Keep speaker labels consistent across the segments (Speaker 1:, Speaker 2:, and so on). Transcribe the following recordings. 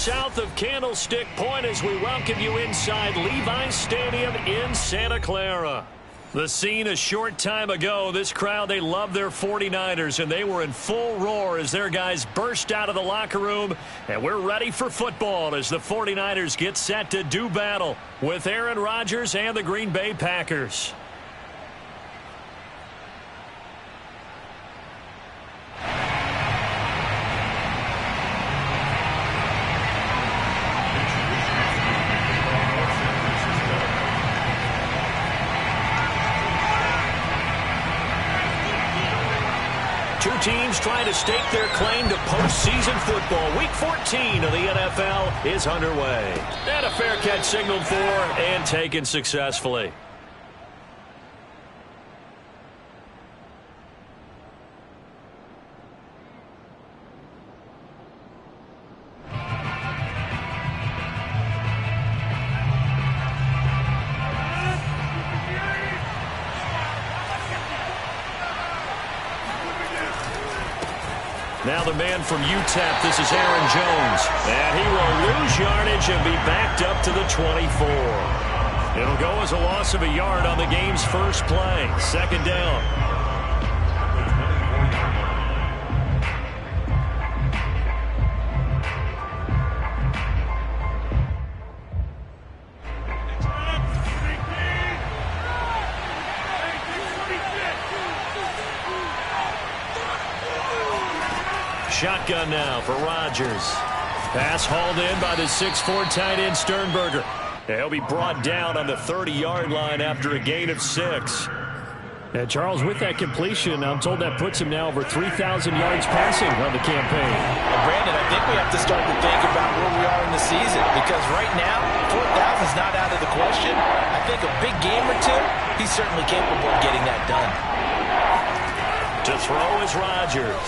Speaker 1: south of Candlestick Point as we welcome you inside Levi's Stadium in Santa Clara. The scene a short time ago, this crowd, they love their 49ers, and they were in full roar as their guys burst out of the locker room. And we're ready for football as the 49ers get set to do battle with Aaron Rodgers and the Green Bay Packers. Two teams trying to stake their claim to postseason football. Week 14 of the NFL is underway. And a fair catch signaled for and taken successfully. Now the man from UTEP, this is Aaron Jones. And he will lose yardage and be backed up to the 24. It'll go as a loss of a yard on the game's first play. Second down. Shotgun now for Rodgers. Pass hauled in by the 6'4" tight end Sternberger. He'll be brought down on the 30-yard line after a gain of 6.
Speaker 2: And Charles, with that completion, I'm told that puts him now over 3,000 yards passing on the campaign.
Speaker 3: And Brandon, I think we have to start to think about where we are in the season, because right now, 4,000 is not out of the question. I think a big game or two, he's certainly capable of getting that done.
Speaker 1: To throw is Rodgers.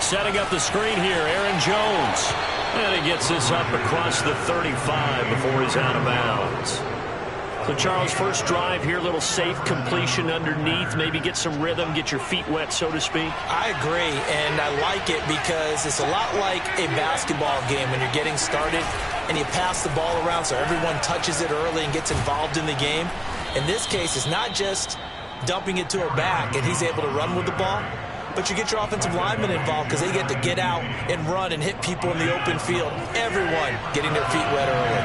Speaker 1: Setting up the screen here, Aaron Jones. And he gets this up across the 35 before he's out of bounds. So, Charles, first drive here, little safe completion underneath. Maybe get some rhythm, get your feet wet, so to speak.
Speaker 3: I agree, and I like it because it's a lot like a basketball game when you're getting started and you pass the ball around so everyone touches it early and gets involved in the game. In this case, it's not just dumping it to a back and he's able to run with the ball, but you get your offensive linemen involved because they get to get out and run and hit people in the open field. Everyone getting their feet wet early.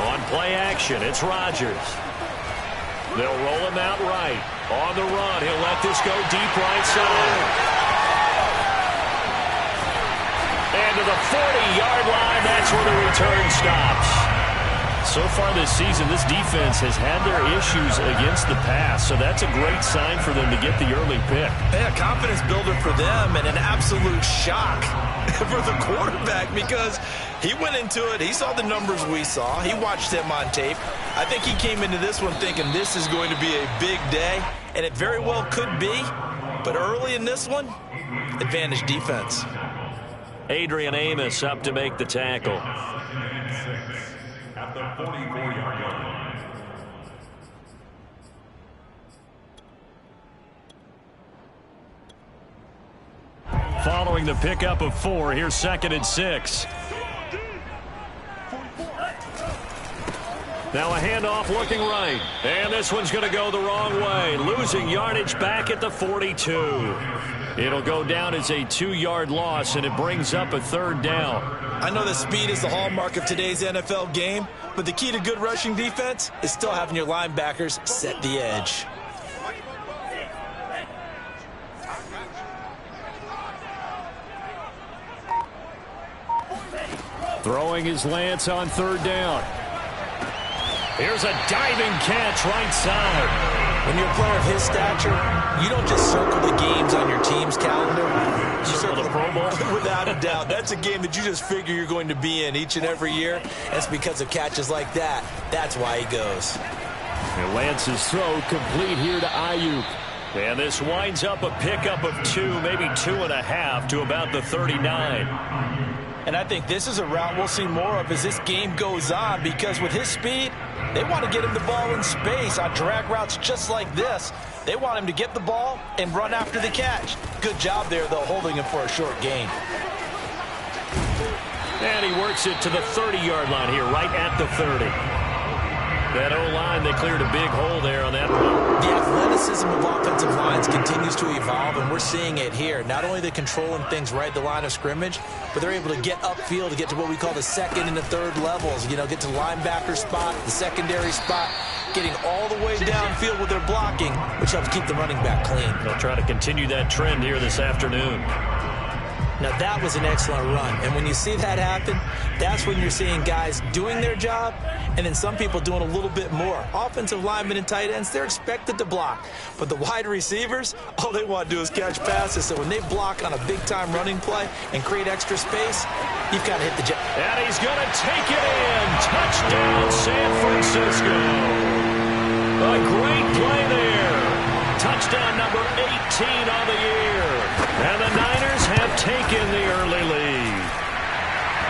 Speaker 1: On play action, it's Rodgers. They'll roll him out right. On the run, he'll let this go deep right side. And to the 40-yard line, that's where the return stops. So far this season, this defense has had their issues against the pass, so that's a great sign for them to get the early pick.
Speaker 3: Yeah, confidence builder for them and an absolute shock for the quarterback because he went into it. He saw the numbers we saw. He watched them on tape. I think he came into this one thinking this is going to be a big day, and it very well could be. But early in this one, advantage defense.
Speaker 1: Adrian Amos up to make the tackle.
Speaker 4: At the 44-yard line.
Speaker 1: Following the pickup of 4, here's 2nd and 6. Now a handoff looking right. And this one's going to go the wrong way. Losing yardage back at the 42. It'll go down as a 2-yard loss, and it brings up a 3rd down.
Speaker 3: I know that speed is the hallmark of today's NFL game, but the key to good rushing defense is still having your linebackers set the edge.
Speaker 2: Throwing is Lance on 3rd down.
Speaker 1: Here's a diving catch right side.
Speaker 3: When you're a player of his stature, you don't just circle the games on your team's calendar. You circle
Speaker 1: the Pro Bowl?
Speaker 3: Without a doubt. That's a game that you just figure you're going to be in each and every year. That's because of catches like that. That's why he goes.
Speaker 2: And Lance's throw complete here to Ayuk.
Speaker 1: And this winds up a pickup of 2, maybe 2.5 to about the 39.
Speaker 3: And I think this is a route we'll see more of as this game goes on, because with his speed, they want to get him the ball in space on drag routes just like this. They want him to get the ball and run after the catch. Good job there, though, holding him for a short gain.
Speaker 1: And he works it to the 30-yard line here, right at the 30. That O-line, they cleared a big hole there on that one.
Speaker 3: The athleticism of offensive lines continues to evolve, and we're seeing it here. Not only are they controlling things right at the line of scrimmage, but they're able to get upfield to get to what we call the second and the third levels. You know, get to linebacker spot, the secondary spot, getting all the way downfield with their blocking, which helps keep the running back clean.
Speaker 1: They'll try to continue that trend here this afternoon.
Speaker 3: Now, that was an excellent run. And when you see that happen, that's when you're seeing guys doing their job and then some people doing a little bit more. Offensive linemen and tight ends, they're expected to block. But the wide receivers, all they want to do is catch passes. So when they block on a big-time running play and create extra space, you've got to hit the jet.
Speaker 1: And he's going to take it in. Touchdown, San Francisco. A great play there. Touchdown number 18 on the year. And the Niners have taken the early lead.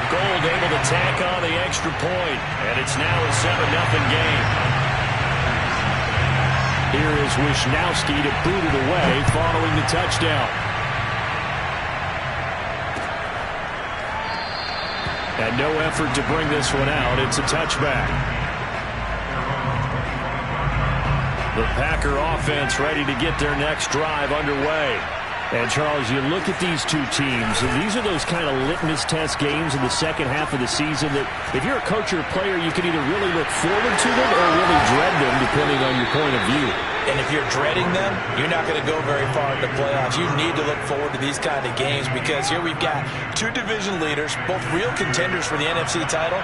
Speaker 1: Gold able to tack on the extra point, and it's now a 7-0 game.
Speaker 2: Here is Wisnowski to boot it away following the touchdown. And no effort to bring this one out. It's a touchback. The Packer offense ready to get their next drive underway. And, Charles, you look at these two teams, and these are those kind of litmus test games in the second half of the season that if you're a coach or a player, you can either really look forward to them or really dread them, depending on your point of view.
Speaker 3: And if you're dreading them, you're not going to go very far in the playoffs. You need to look forward to these kind of games, because here we've got two division leaders, both real contenders for the NFC title.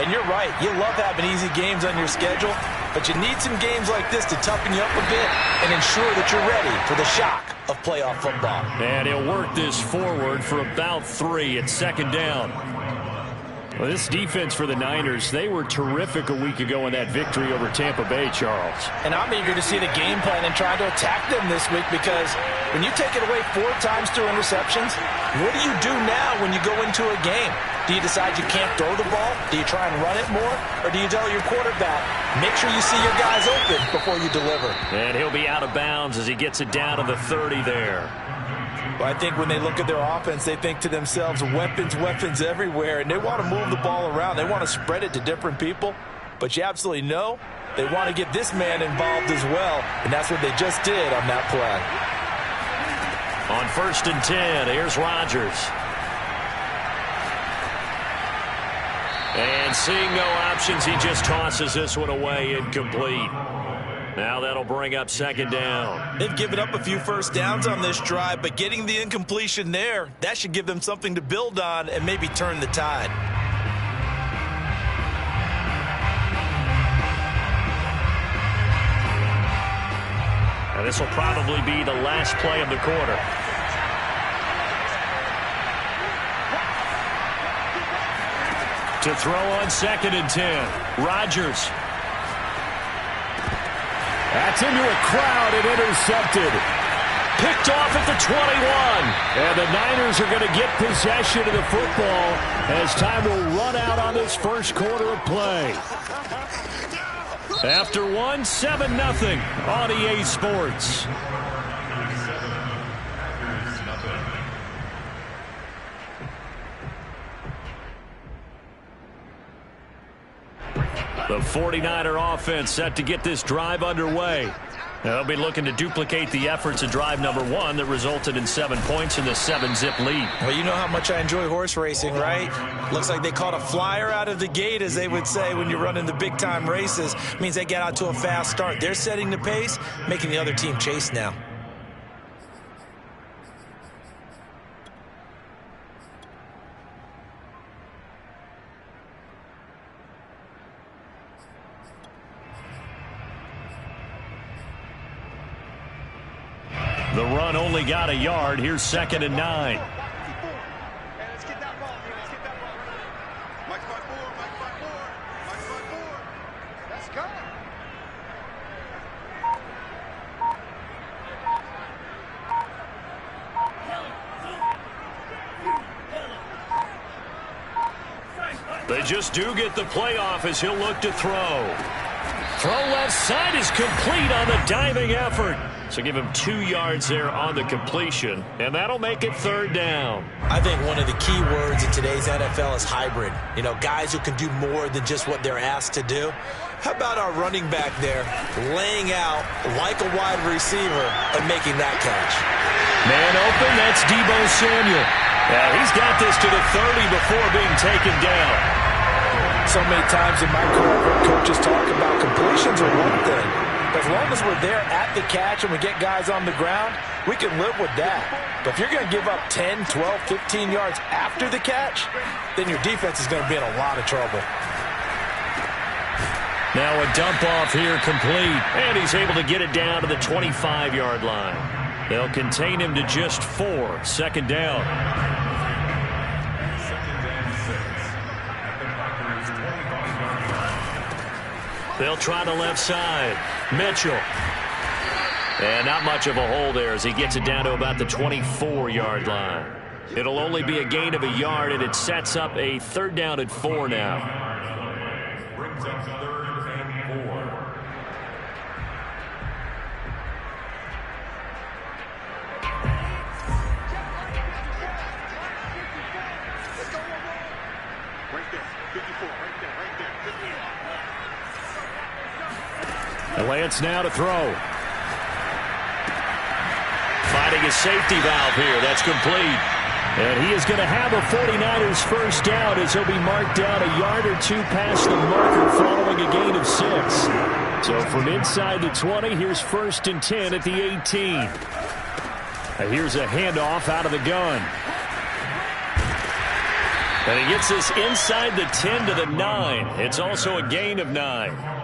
Speaker 3: And you're right, you love having easy games on your schedule, but you need some games like this to toughen you up a bit and ensure that you're ready for the shock of playoff football.
Speaker 1: And he'll work this forward for about 3. It's second down. Well, this defense for the Niners, they were terrific a week ago in that victory over Tampa Bay, Charles.
Speaker 3: And I'm eager to see the game plan and try to attack them this week, because when you take it away 4 times through interceptions, what do you do now when you go into a game? Do you decide you can't throw the ball? Do you try and run it more? Or do you tell your quarterback, make sure you see your guys open before you deliver?
Speaker 1: And he'll be out of bounds as he gets it down to the 30 there.
Speaker 3: Well, I think when they look at their offense, they think to themselves, weapons, weapons everywhere, and they want to move the ball around. They want to spread it to different people, but you absolutely know they want to get this man involved as well, and that's what they just did on that play.
Speaker 1: On 1st and 10, here's Rodgers. And seeing no options, he just tosses this one away, incomplete. Now that'll bring up second down.
Speaker 3: They've given up a few first downs on this drive, but getting the incompletion there, that should give them something to build on and maybe turn the tide.
Speaker 1: And this will probably be the last play of the quarter. To throw on 2nd and 10, Rodgers.
Speaker 2: That's into a crowd and intercepted.
Speaker 1: Picked off at the 21.
Speaker 2: And the Niners are going to get possession of the football as time will run out on this first quarter of play.
Speaker 1: After 7-0 on EA Sports. The 49er offense set to get this drive underway. They'll be looking to duplicate the efforts of drive number 1 that resulted in 7 points in the 7-zip lead.
Speaker 3: Well, you know how much I enjoy horse racing, right? Looks like they caught a flyer out of the gate, as they would say when you're running the big-time races. Means they get out to a fast start. They're setting the pace, making the other team chase now.
Speaker 1: The run only got a yard. Here's 2nd and 9. They just do get the playoff as he'll look to throw. Throw left side is complete on the diving effort. So give him 2 yards there on the completion, and that'll make it third down.
Speaker 3: I think one of the key words in today's NFL is hybrid. You know, guys who can do more than just what they're asked to do. How about our running back there laying out like a wide receiver and making that catch?
Speaker 1: Man open, that's Deebo Samuel. He's got this to the 30 before being taken down.
Speaker 3: So many times in my career, coaches talk about completions are one thing. As long as we're there at the catch and we get guys on the ground, we can live with that. But if you're going to give up 10, 12, 15 yards after the catch, then your defense is going to be in a lot of trouble.
Speaker 1: Now a dump off here complete, and he's able to get it down to the 25-yard line. They'll contain him to just 4. Second down. They'll try the left side. Mitchell. And not much of a hole there as he gets it down to about the 24-yard line. It'll only be a gain of a yard, and it sets up a third down at 4 now.
Speaker 4: Brings up 3rd and 4.
Speaker 1: Lance now to throw. Finding a safety valve here. That's complete. And he is going to have a 49ers first down as he'll be marked down a yard or 2 past the marker following a gain of 6. So from inside the 20, here's 1st and 10 at the 18. Now here's a handoff out of the gun. And he gets this inside the 10 to the 9. It's also a gain of 9.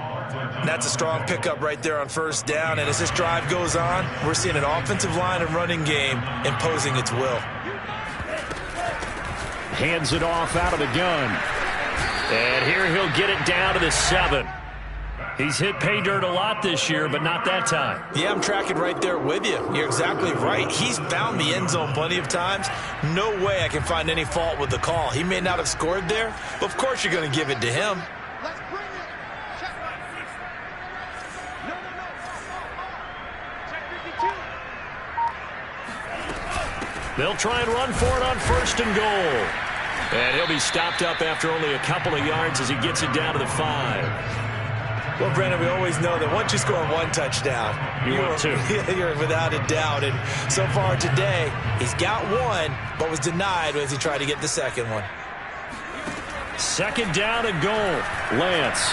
Speaker 3: That's a strong pickup right there on first down. And as this drive goes on, we're seeing an offensive line and running game imposing its will.
Speaker 1: Hands it off out of the gun. And here he'll get it down to the 7. He's hit pay dirt a lot this year, but not that time.
Speaker 3: Yeah, I'm tracking right there with you. You're exactly right. He's found the end zone plenty of times. No way I can find any fault with the call. He may not have scored there, but of course you're going to give it to him.
Speaker 1: They'll try and run for it on 1st and goal. And he'll be stopped up after only a couple of yards as he gets it down to the 5.
Speaker 3: Well, Brandon, we always know that once you score 1 touchdown, you're without a doubt. And so far today, he's got 1, but was denied as he tried to get the second one.
Speaker 1: 2nd down and goal. Lance.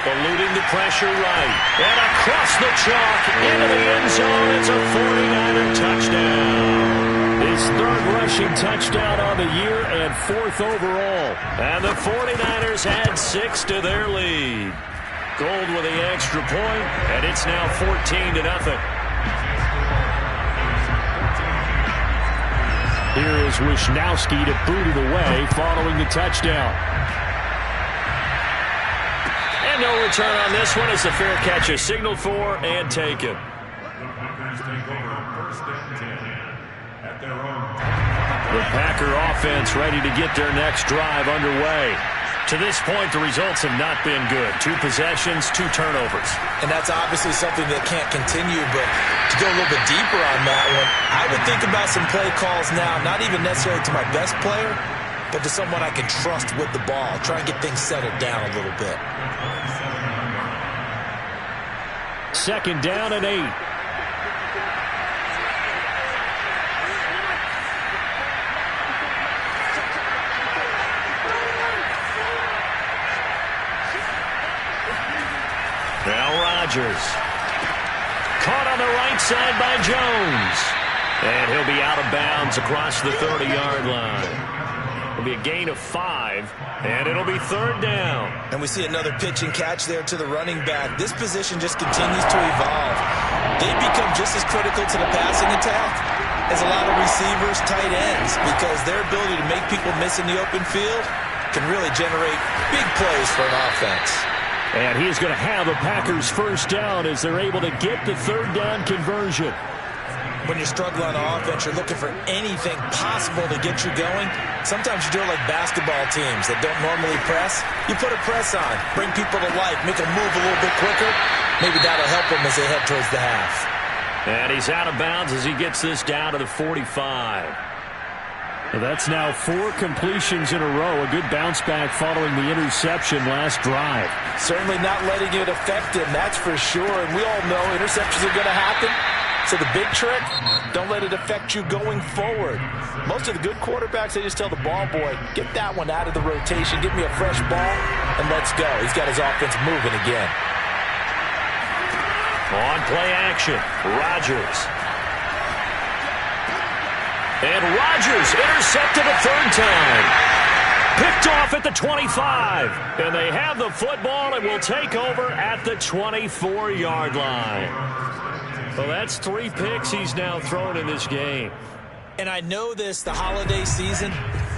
Speaker 1: Eluding the pressure right. And across the chalk into the end zone. It's a 49er touchdown. His 3rd rushing touchdown on the year and 4th overall. And the 49ers add 6 to their lead. Gold with the extra point, and it's now 14-0. Here is Wisnowski to boot it away following the touchdown. And no return on this one as the fair catch is signaled for and taken. The Packer offense ready to get their next drive underway. To this point, the results have not been good. 2 possessions, 2 turnovers.
Speaker 3: And that's obviously something that can't continue, but to go a little bit deeper on that one, I would think about some play calls now, not even necessarily to my best player, but to someone I can trust with the ball. Try and get things settled down a little bit.
Speaker 1: 2nd down and 8. Now Rodgers. Caught on the right side by Jones. And he'll be out of bounds across the 30-yard line. It'll be a gain of 5, and it'll be 3rd down.
Speaker 3: And we see another pitch and catch there to the running back. This position just continues to evolve. They become just as critical to the passing attack as a lot of receivers, tight ends, because their ability to make people miss in the open field can really generate big plays for an offense.
Speaker 1: And he's going to have a Packers first down as they're able to get the 3rd down conversion.
Speaker 3: when you're struggling on offense, you're looking for anything possible to get you going. Sometimes you do it like basketball teams that don't normally press. You put a press on, bring people to life, make them move a little bit quicker. Maybe that'll help them as they head towards the half.
Speaker 1: And he's out of bounds as he gets this down to the 45.
Speaker 2: Well, that's now 4 completions in a row. A good bounce back following the interception last drive.
Speaker 3: Certainly not letting it affect him, that's for sure. And we all know interceptions are going to happen. So the big trick, don't let it affect you going forward. Most of the good quarterbacks, they just tell the ball boy, get that one out of the rotation, give me a fresh ball, and let's go. He's got his offense moving again.
Speaker 1: On play action, Rodgers. And Rodgers intercepted a third time. Picked off at the 25. And they have the football and will take over at the 24-yard line. Well, that's 3 picks he's now thrown in this game.
Speaker 3: And I know this, the holiday season,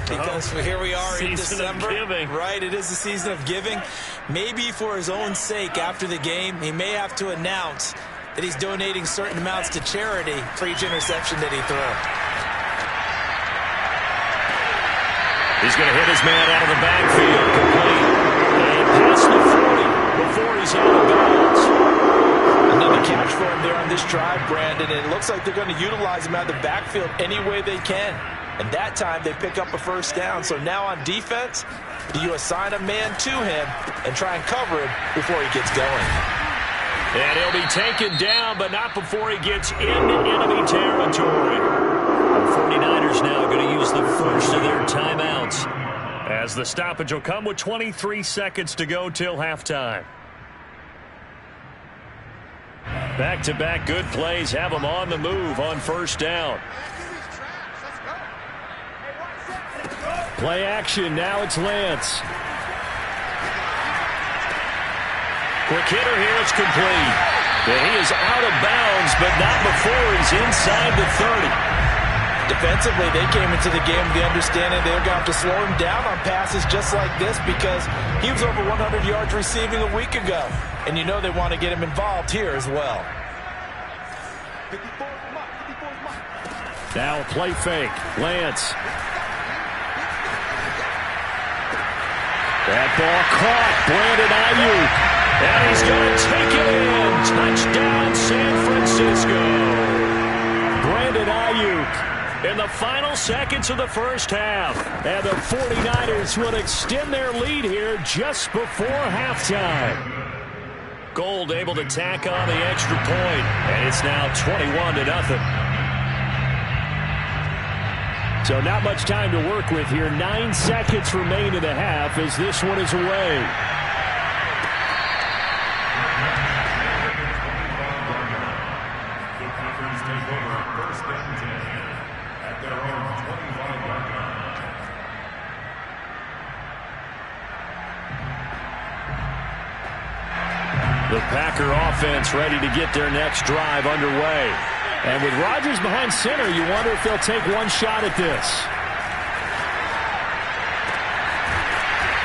Speaker 3: because here we are in December. Right, it is the season of giving. Maybe for his own sake after the game, he may have to announce that he's donating certain amounts to charity for each interception that he throws.
Speaker 1: He's going to hit his man out of the backfield, complete. And past the 40 before he's out of bounds.
Speaker 3: Another catch for him there on this drive, Brandon, and it looks like they're going to utilize him out of the backfield any way they can. And that time they pick up a first down. So now on defense, do you assign a man to him and try and cover him before he gets going?
Speaker 1: And he'll be taken down, but not before he gets into enemy territory. The 49ers now going to use the first of their timeouts as the stoppage will come with 23 seconds to go till halftime. Back-to-back good plays have them on the move on first down.
Speaker 2: Play action, now it's Lance.
Speaker 1: Quick hitter here, it's complete. And he is out of bounds, but not before he's inside the 30.
Speaker 3: Defensively, they came into the game with the understanding they're going to have to slow him down on passes just like this because he was over 100 yards receiving a week ago. And you know they want to get him involved here as well.
Speaker 2: Now play fake. Lance. That ball caught. Brandon Ayuk.
Speaker 1: And he's going to take it in. Touchdown, San Francisco. Brandon Ayuk in the final seconds of the first half. And the 49ers will extend their lead here just before halftime. Gold able to tack on the extra point, and it's now 21-0.
Speaker 2: So not much time to work with here. 9 seconds remain in the half as this one is away.
Speaker 1: The Packer offense ready to get their next drive underway.
Speaker 2: And with Rodgers behind center, you wonder if they'll take one shot at this.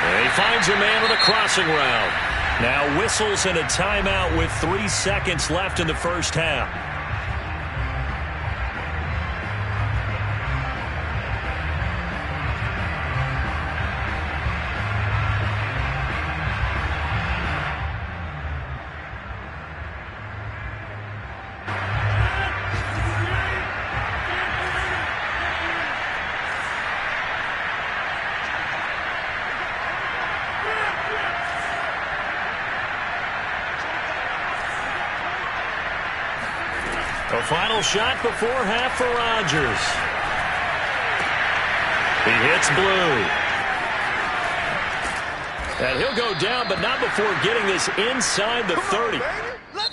Speaker 1: And he finds a man with a crossing route. Now whistles and a timeout with 3 seconds left in the first half. A final shot before half for Rodgers. He hits blue. And he'll go down, but not before getting this inside the 30.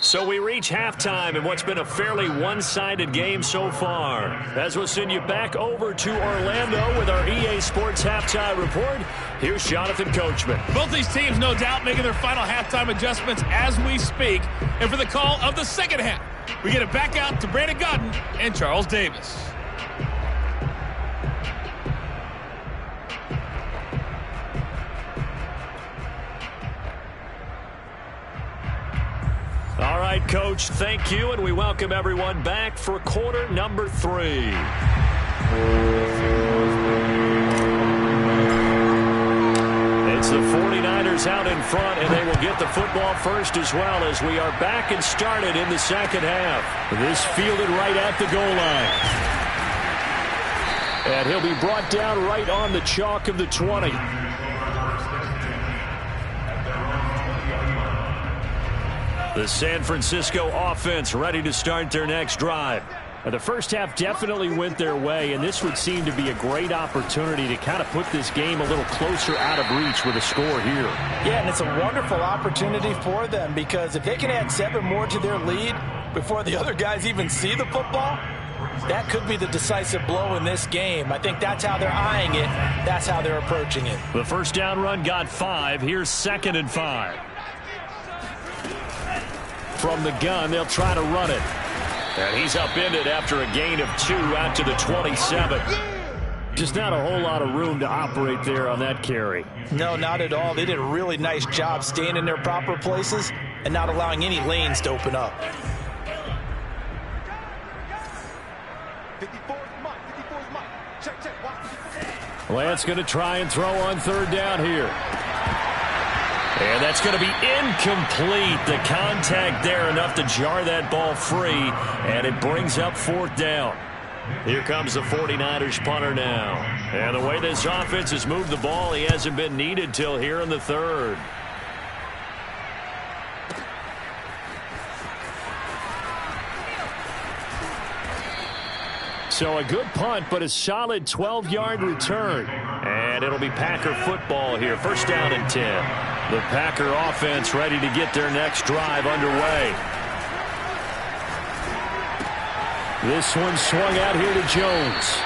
Speaker 1: So we reach halftime in what's been a fairly one-sided game so far. As we'll send you back over to Orlando with our EA Sports Halftime Report, here's Jonathan Coachman.
Speaker 5: Both these teams, no doubt, making their final halftime adjustments as we speak. And for the call of the second half, we get it back out to Brandon Godden and Charles Davis.
Speaker 1: All right. right, Coach. Thank you, and we welcome everyone back for quarter number 3. It's the 49ers out in front, and they will get the football first as well as we are back and started in the second half. This fielded right at the goal line. And he'll be brought down right on the chalk of the 20. The San Francisco offense ready to start their next drive. The first half definitely went their way, and this would seem to be a great opportunity to kind of put this game a little closer out of reach with a score here.
Speaker 3: Yeah, and it's a wonderful opportunity for them because if they can add 7 more to their lead before the other guys even see the football, that could be the decisive blow in this game. I think that's how they're eyeing it. That's how they're approaching it.
Speaker 1: The first down run got 5. Here's 2nd and 5. From the gun, they'll try to run it. And he's upended after a gain of 2 out to the 27.
Speaker 2: Just not a whole lot of room to operate there on that carry.
Speaker 3: No, not at all. They did a really nice job staying in their proper places and not allowing any lanes to open up.
Speaker 1: Lance going to try and throw on 3rd down here. And that's going to be incomplete. The contact there enough to jar that ball free, and it brings up 4th down. Here comes the 49ers punter now. And the way this offense has moved the ball, he hasn't been needed till here in the 3rd. So a good punt, but a solid 12-yard return. And it'll be Packer football here. First down and 10. The Packer offense ready to get their next drive underway. This one swung out here to Jones.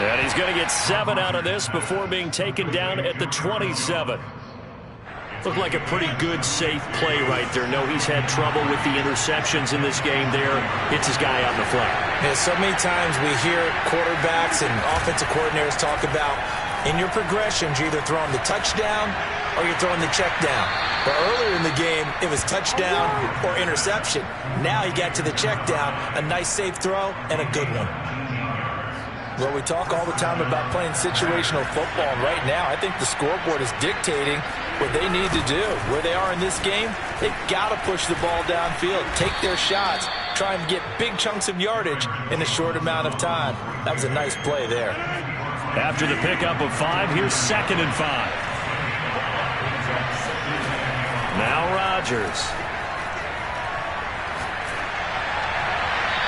Speaker 1: And he's going to get 7 out of this before being taken down at the 27. Looked like a pretty good, safe play right there. No, he's had trouble with the interceptions in this game there. Hits his guy on the flat.
Speaker 3: Yeah, so many times we hear quarterbacks and offensive coordinators talk about in your progressions, you're either throwing the touchdown or you're throwing the check down. But earlier in the game, it was touchdown or interception. Now he got to the check down, a nice safe throw, and a good one. Well, we talk all the time about playing situational football. Right now, I think the scoreboard is dictating what they need to do. Where they are in this game, they've got to push the ball downfield, take their shots, try and get big chunks of yardage in a short amount of time. That was a nice play there.
Speaker 1: After the pickup of 5, here's 2nd and 5. Now Rodgers.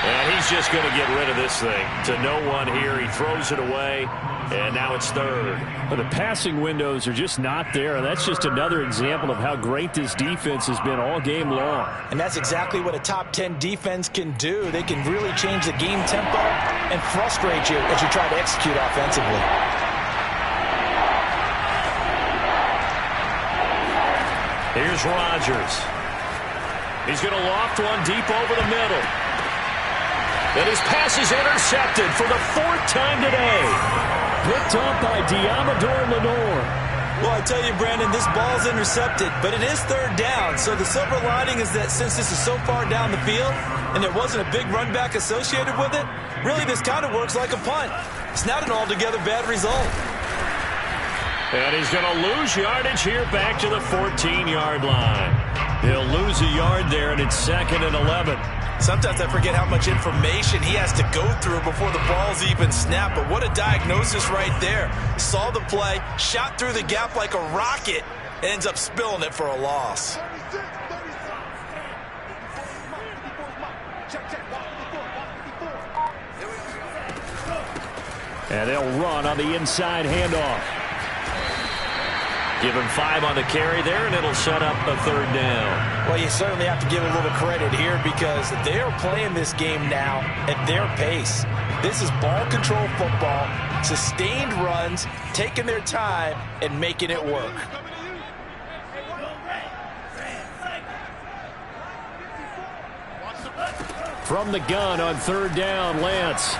Speaker 1: And he's just going to get rid of this thing. To no one here. He throws it away. And now it's 3rd.
Speaker 2: But the passing windows are just not there. And that's just another example of how great this defense has been all game long.
Speaker 3: And that's exactly what a top 10 defense can do. They can really change the game tempo and frustrate you as you try to execute offensively.
Speaker 1: Here's Rodgers. He's going to loft one deep over the middle. And his pass is intercepted for the 4th time today.
Speaker 2: Picked up by Diamador Lenore.
Speaker 3: Well, I tell you, Brandon, this ball's intercepted, but it is 3rd down. So the silver lining is that since this is so far down the field and there wasn't a big run back associated with it, really this kind of works like a punt. It's not an altogether bad result.
Speaker 1: And he's going to lose yardage here back to the 14-yard line. He'll lose a yard there, and it's 2nd and 11.
Speaker 3: Sometimes I forget how much information he has to go through before the ball's even snapped. But what a diagnosis right there. Saw the play, shot through the gap like a rocket, and ends up spilling it for a loss.
Speaker 2: And they'll run on the inside handoff.
Speaker 1: Give him 5 on the carry there, and it'll set up a 3rd down.
Speaker 3: Well, you certainly have to give a little credit here because they're playing this game now at their pace. This is ball control football, sustained runs, taking their time, and making it work.
Speaker 2: From the gun on 3rd down, Lance.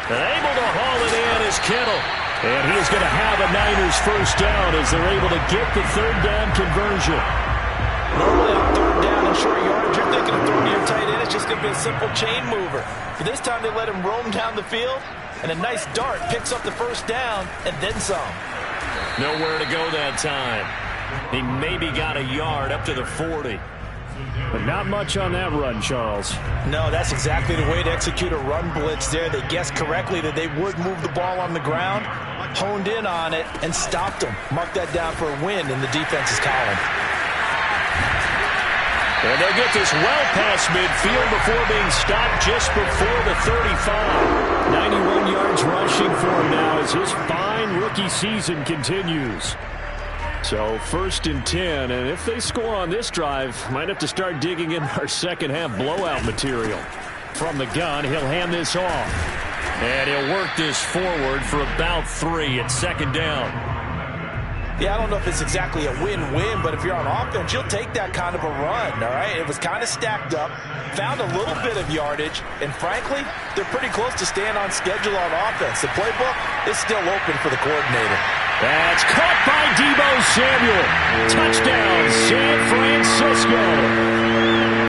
Speaker 1: And able to haul it in is Kittle.
Speaker 2: And he's going to have a Niners first down as they're able to get the 3rd down conversion.
Speaker 3: Normally on 3rd down and short yardage, you're thinking of throwing your tight end. It's just going to be a simple chain mover. But this time they let him roam down the field, and a nice dart picks up the first down and then some.
Speaker 1: Nowhere to go that time. He maybe got a yard up to the 40.
Speaker 2: But not much on that run, Charles.
Speaker 3: No, that's exactly the way to execute a run blitz there. They guessed correctly that they would move the ball on the ground, honed in on it, and stopped them. Mark that down for a win in the defense's column.
Speaker 1: And they'll get this well past midfield before being stopped just before the 35.
Speaker 2: 91 yards rushing for him now as his fine rookie season continues. So 1st and 10, and if they score on this drive, might have to start digging in our second half blowout material. From the gun, he'll hand this off.
Speaker 1: And he'll work this forward for about 3 at 2nd down.
Speaker 3: Yeah, I don't know if it's exactly a win-win, but if you're on offense, you'll take that kind of a run, all right? It was kind of stacked up, found a little bit of yardage, and frankly, they're pretty close to staying on schedule on offense. The playbook is still open for the coordinator.
Speaker 2: That's caught by Deebo Samuel. Touchdown, San Francisco.